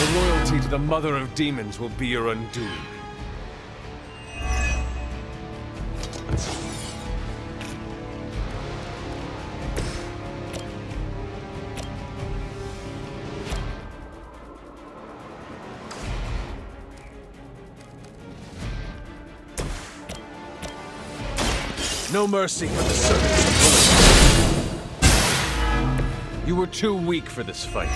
Your loyalty to the Mother of Demons will be your undoing. No mercy for the servants of Collectibles. You were too weak for this fight.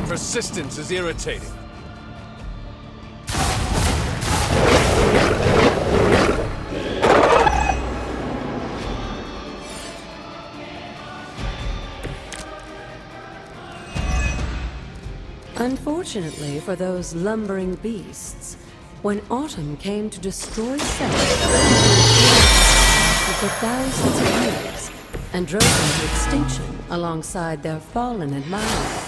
Persistence is irritating. Unfortunately for those lumbering beasts, when autumn came to destroy Set for thousands of years and drove them to extinction alongside their fallen admirers.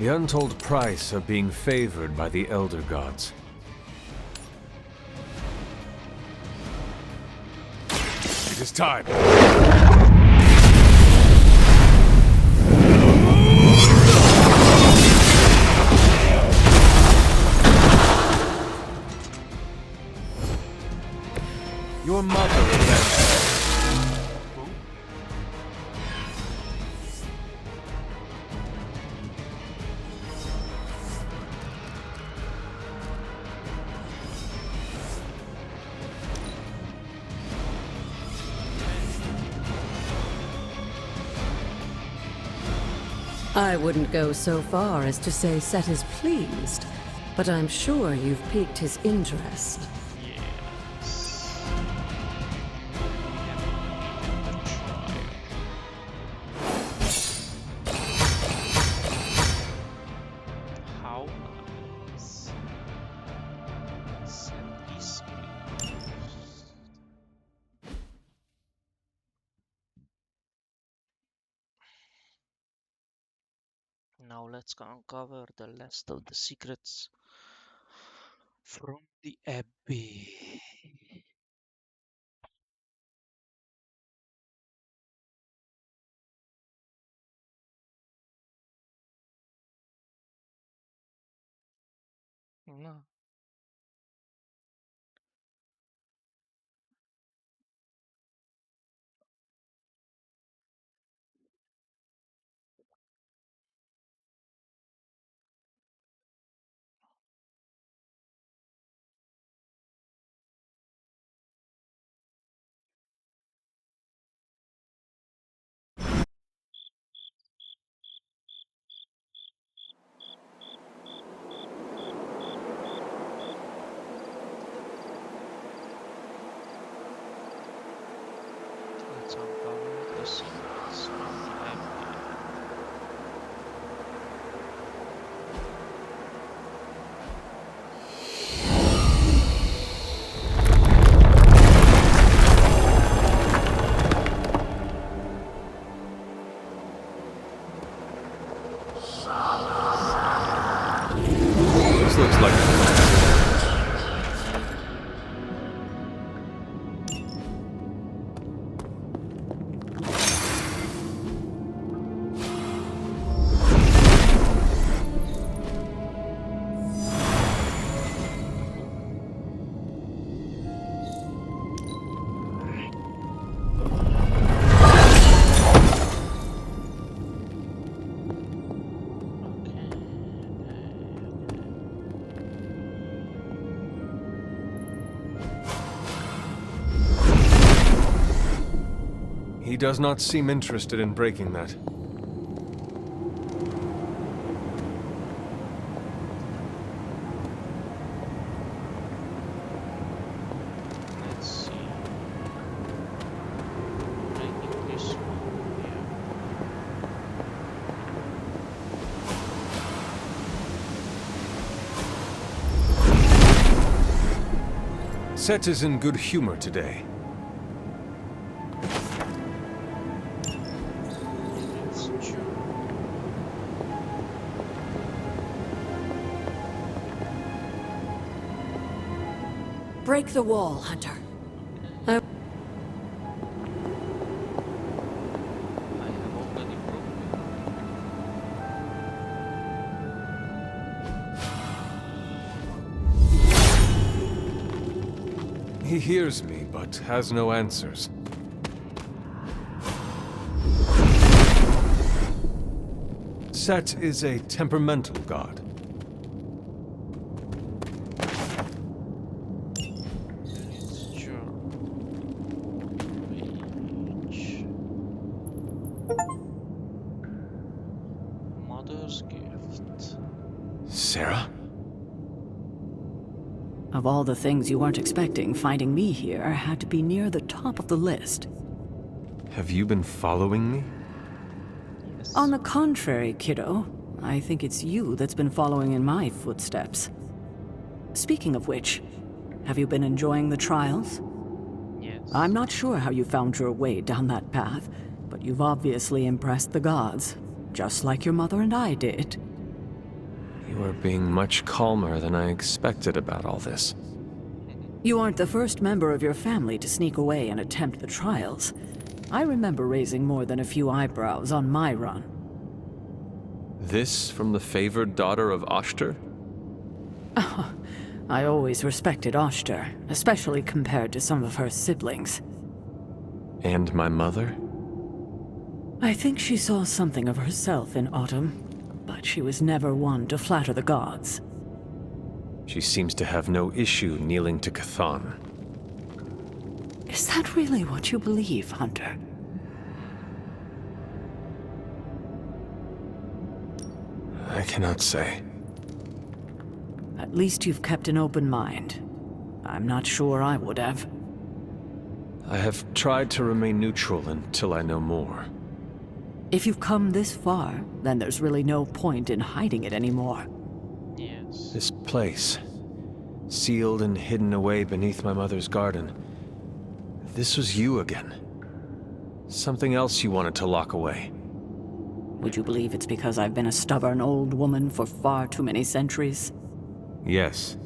The untold price of being favored by the Elder Gods. It is time. Your mother revenged. I wouldn't go so far as to say Set is pleased, but I'm sure you've piqued his interest. Yes. How nice. Set is pleased. Now let's uncover the last of the secrets from the Abbey. No. Let's uncover the secrets from the Abbey. This looks like He does not seem interested in breaking that. Let's see. Breaking this one here. Set is in good humor today. It's true. Break the wall, Hunter. I have already broken it. He hears me, but has no answers. Set is a temperamental god. It's true. Page. Mother's gift. Sarah? Of all the things you weren't expecting, finding me here had to be near the top of the list. Have you been following me? Yes. On the contrary, kiddo, I think it's you that's been following in my footsteps. Speaking of which, have you been enjoying the trials? Yes. I'm not sure how you found your way down that path, but you've obviously impressed the gods, just like your mother and I did. You are being much calmer than I expected about all this. You aren't the first member of your family to sneak away and attempt the trials. I remember raising more than a few eyebrows on my run. This from the favored daughter of Oshter? I always respected Oshter, especially compared to some of her siblings. And my mother? I think she saw something of herself in Autumn, but she was never one to flatter the gods. She seems to have no issue kneeling to Chthon. Is that really what you believe, Hunter? I cannot say. At least you've kept an open mind. I'm not sure I would have. I have tried to remain neutral until I know more. If you've come this far, then there's really no point in hiding it anymore. Yes. This place, sealed and hidden away beneath my mother's garden. This was you again. Something else you wanted to lock away. Would you believe it's because I've been a stubborn old woman for far too many centuries? Yes.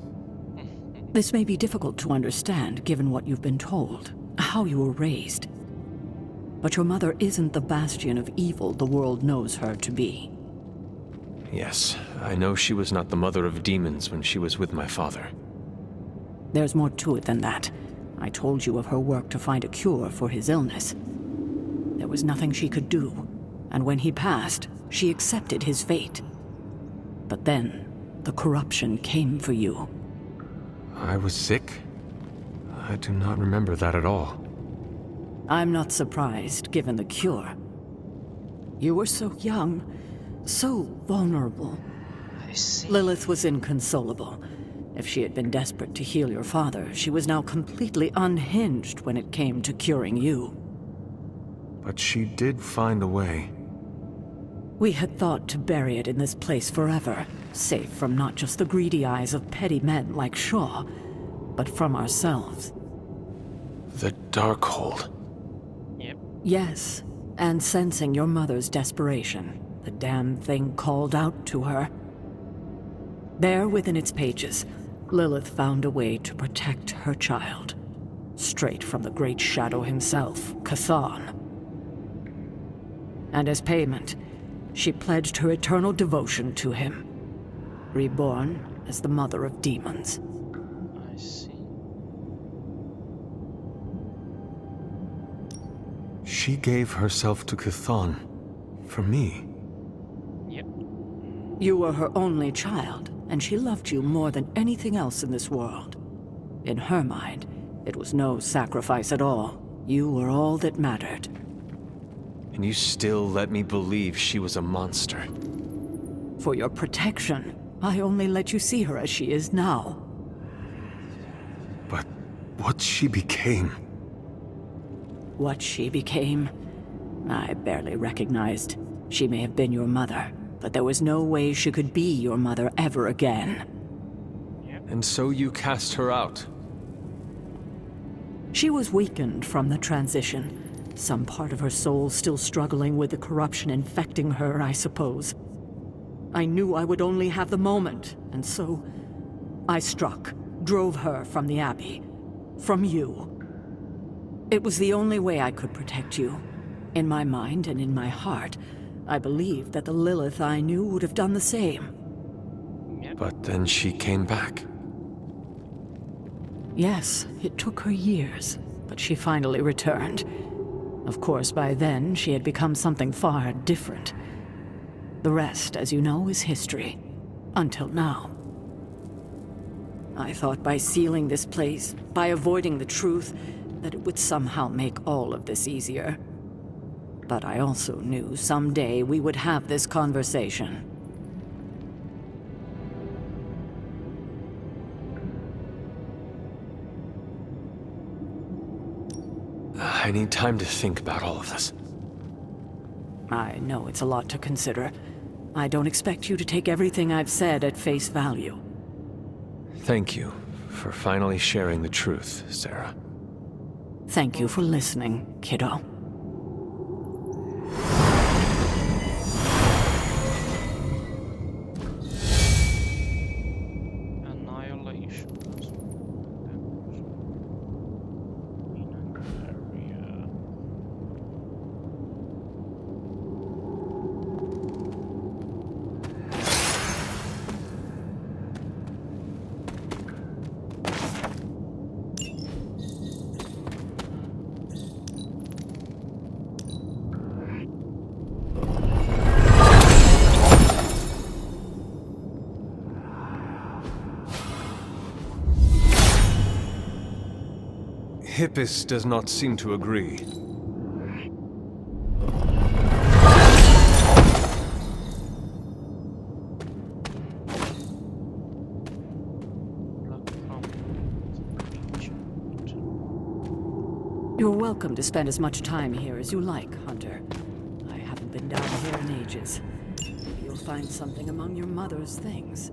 This may be difficult to understand given what you've been told, how you were raised. But your mother isn't the bastion of evil the world knows her to be. Yes, I know she was not the mother of demons when she was with my father. There's more to it than that. I told you of her work to find a cure for his illness. There was nothing she could do, and when he passed, she accepted his fate. But then, the corruption came for you. I was sick? I do not remember that at all. I'm not surprised, given the cure. You were so young, so vulnerable. I see. Lilith was inconsolable. If she had been desperate to heal your father, she was now completely unhinged when it came to curing you. But she did find a way. We had thought to bury it in this place forever, safe from not just the greedy eyes of petty men like Shaw, but from ourselves. The Darkhold. Yep. Yes, and sensing your mother's desperation, the damn thing called out to her. There within its pages, Lilith found a way to protect her child. Straight from the Great Shadow himself, Chthon. And as payment, she pledged her eternal devotion to him. Reborn as the mother of demons. I see. She gave herself to Chthon. For me. Yep. You were her only child, and she loved you more than anything else in this world. In her mind, it was no sacrifice at all. You were all that mattered. And you still let me believe she was a monster. For your protection, I only let you see her as she is now. But what she became... What she became, I barely recognized. She may have been your mother, but there was no way she could be your mother ever again. And so you cast her out. She was weakened from the transition. Some part of her soul still struggling with the corruption infecting her, I suppose. I knew I would only have the moment, and so I struck, drove her from the Abbey, from you. It was the only way I could protect you. In my mind and in my heart, I believed that the Lilith I knew would have done the same. But then she came back. Yes, it took her years, but she finally returned. Of course, by then, she had become something far different. The rest, as you know, is history. Until now. I thought by sealing this place, by avoiding the truth, that it would somehow make all of this easier. But I also knew someday we would have this conversation. I need time to think about all of this. I know it's a lot to consider. I don't expect you to take everything I've said at face value. Thank you for finally sharing the truth, Sarah. Thank you for listening, kiddo. Annihilation. Area. Hippus does not seem to agree. You're welcome to spend as much time here as you like, Hunter. I haven't been down here in ages. Maybe you'll find something among your mother's things.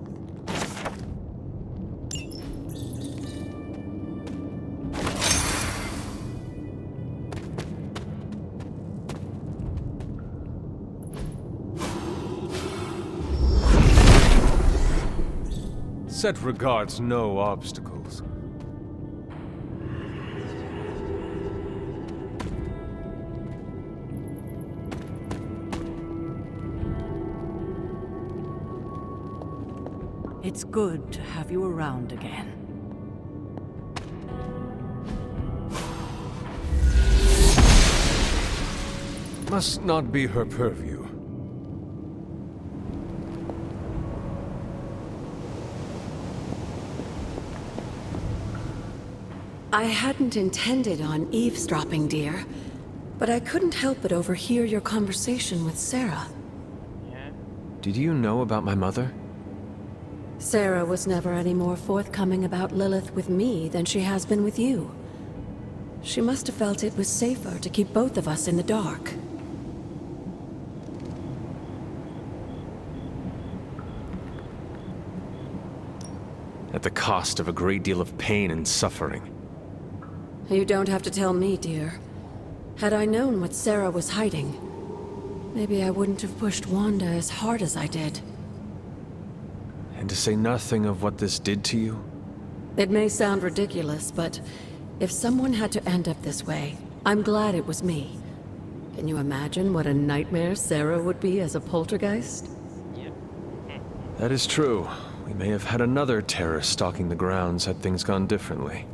Set regards no obstacles. It's good to have you around again. Must not be her purview. I hadn't intended on eavesdropping, dear, but I couldn't help but overhear your conversation with Sarah. Yeah. Did you know about my mother? Sarah was never any more forthcoming about Lilith with me than she has been with you. She must have felt it was safer to keep both of us in the dark. At the cost of a great deal of pain and suffering. You don't have to tell me, dear. Had I known what Sarah was hiding, maybe I wouldn't have pushed Wanda as hard as I did. And to say nothing of what this did to you? It may sound ridiculous, but if someone had to end up this way, I'm glad it was me. Can you imagine what a nightmare Sarah would be as a poltergeist? Yeah. That is true. We may have had another terror stalking the grounds had things gone differently.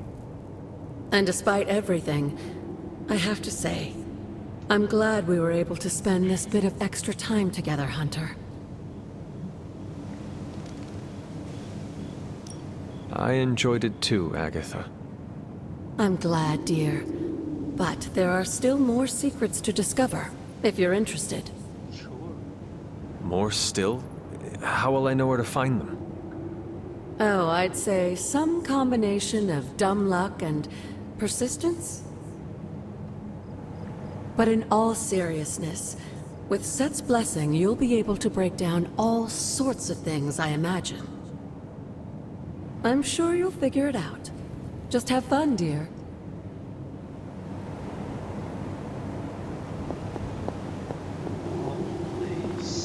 And despite everything, I have to say, I'm glad we were able to spend this bit of extra time together, Hunter. I enjoyed it too, Agatha. I'm glad, dear. But there are still more secrets to discover. if you're interested. Sure. More still? How will I know where to find them? Oh, I'd say some combination of dumb luck and persistence? But in all seriousness, with Set's blessing, you'll be able to break down all sorts of things, I imagine. I'm sure you'll figure it out. Just have fun, dear. Always.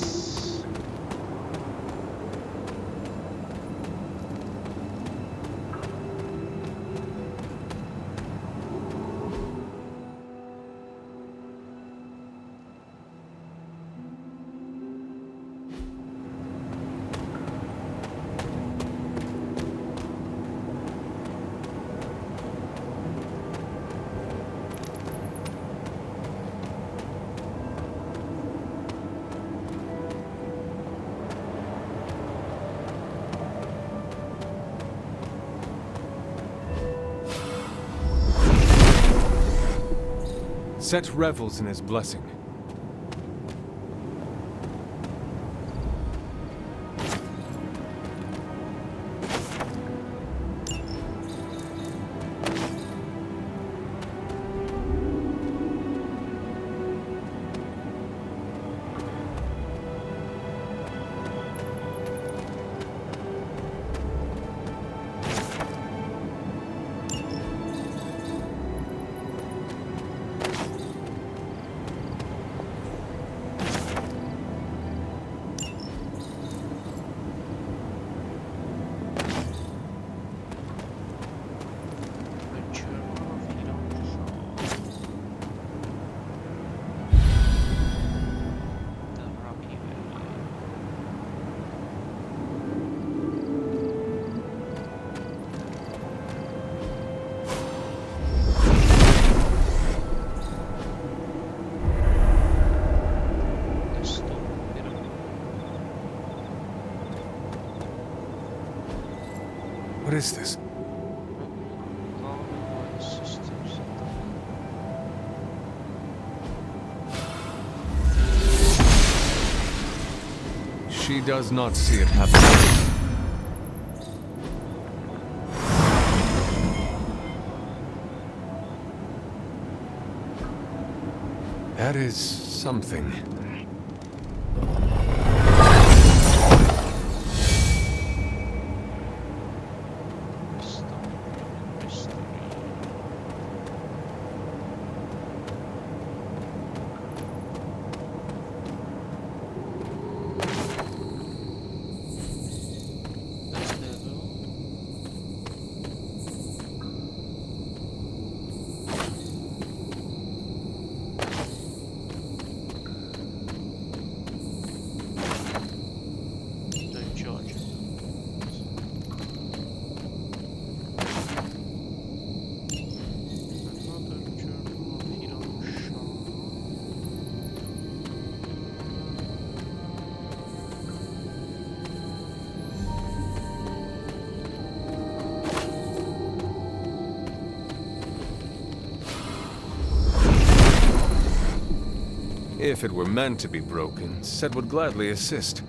Set revels in his blessing. The Journal of Hidden The Rocky Valley. The Stone Pyramid. What is this? Government systems. She does not see it happening. That is something. The Stone Pyramid Mystery. The Devil. The Judge. Another Journal of Hiroshima. If it were meant to be broken, Set would gladly assist.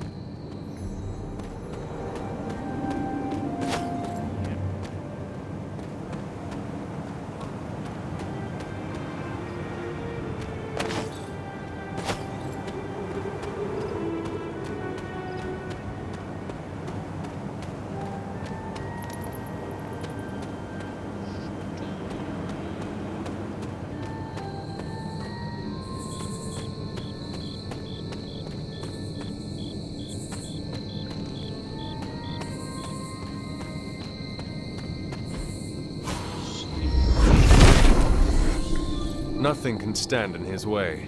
Nothing can stand in his way.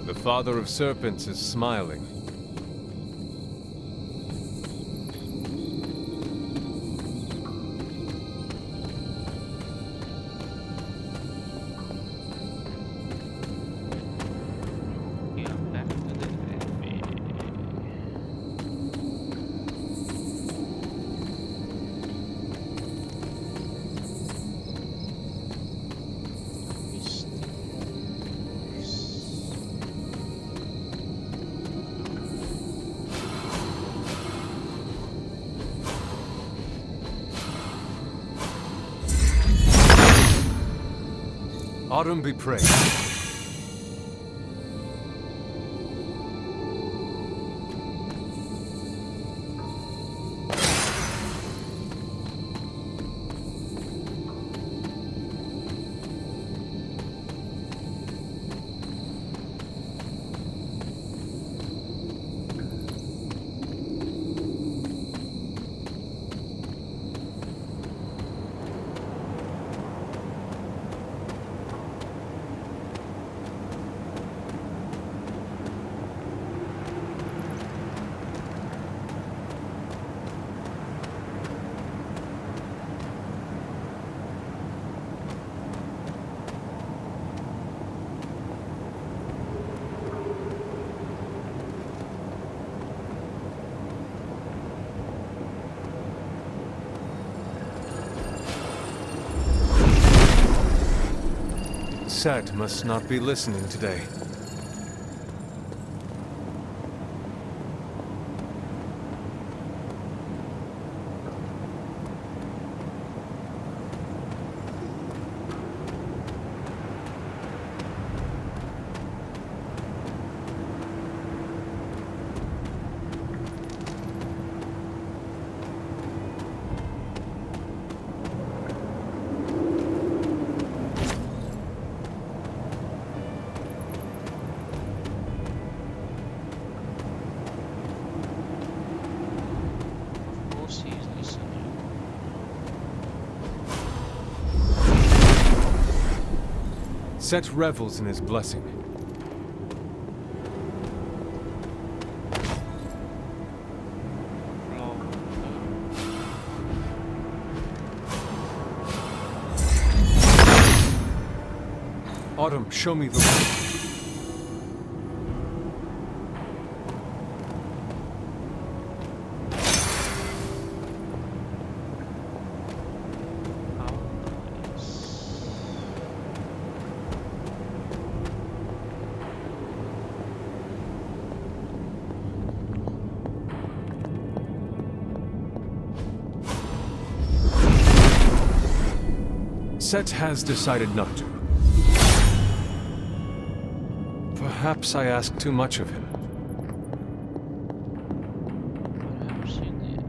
The father of serpents is smiling. We are back to the Abbey. Misty Moors. Autumn be praised. Set must not be listening today. Of course he is listening. Set revels in his blessing. Flow. Autumn, show me the way. How nice. Set has decided not to. Perhaps I asked too much of him. Perhaps you did.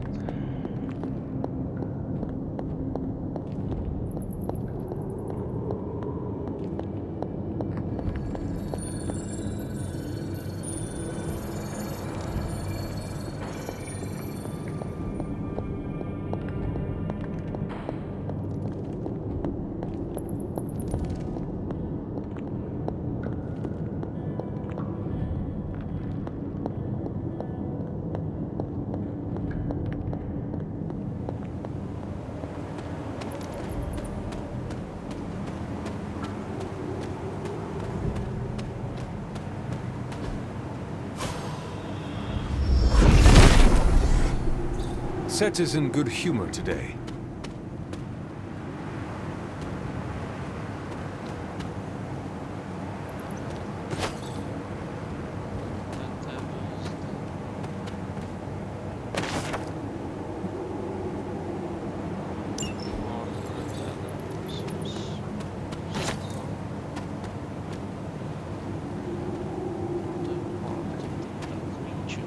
Set is in good humor today. That Abbey is the more creature.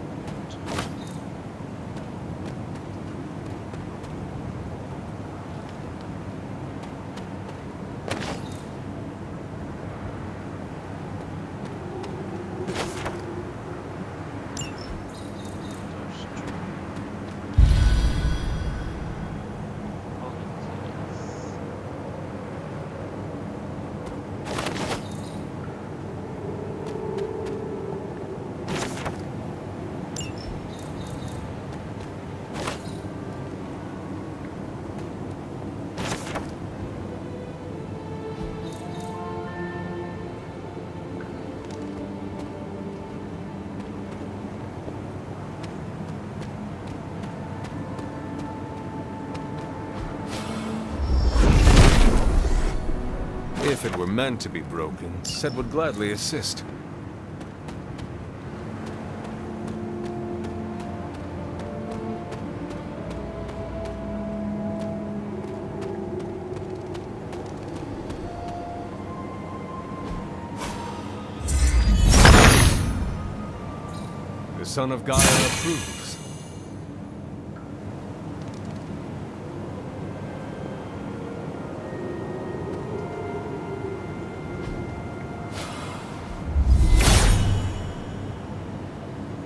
meant to be broken, said would gladly assist. The son of Gaia approves.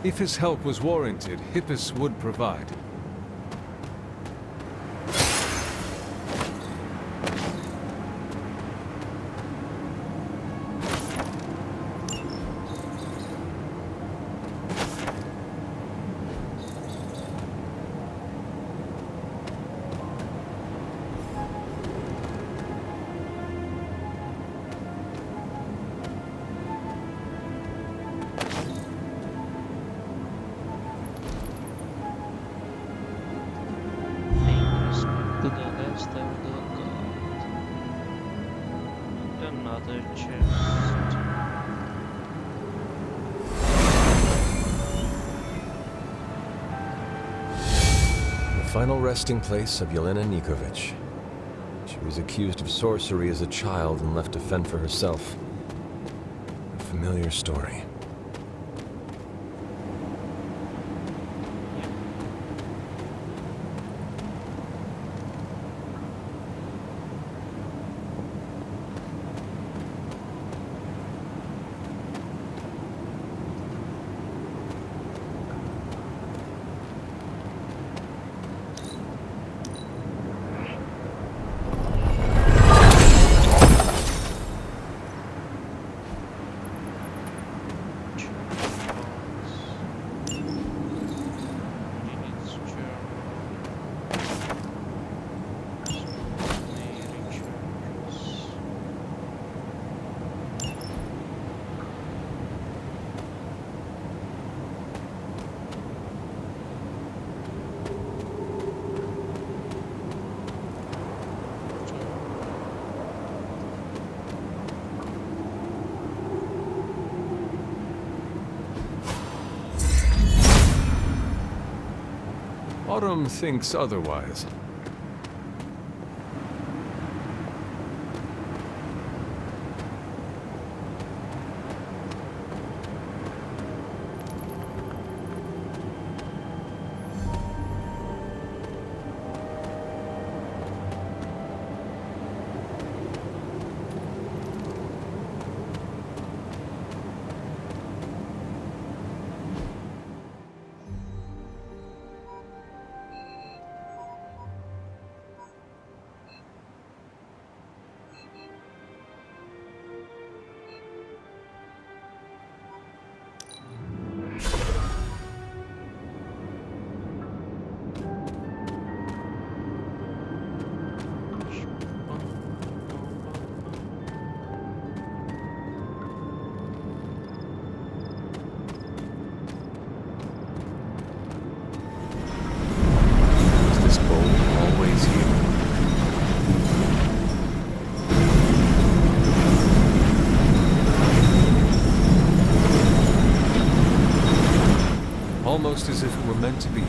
If his help was warranted, Hippus would provide. To the left of the god. And another chest. The final resting place of Yelena Nikovic. She was accused of sorcery as a child and left to fend for herself. A familiar story. Autumn thinks otherwise. Almost as if it were meant to be.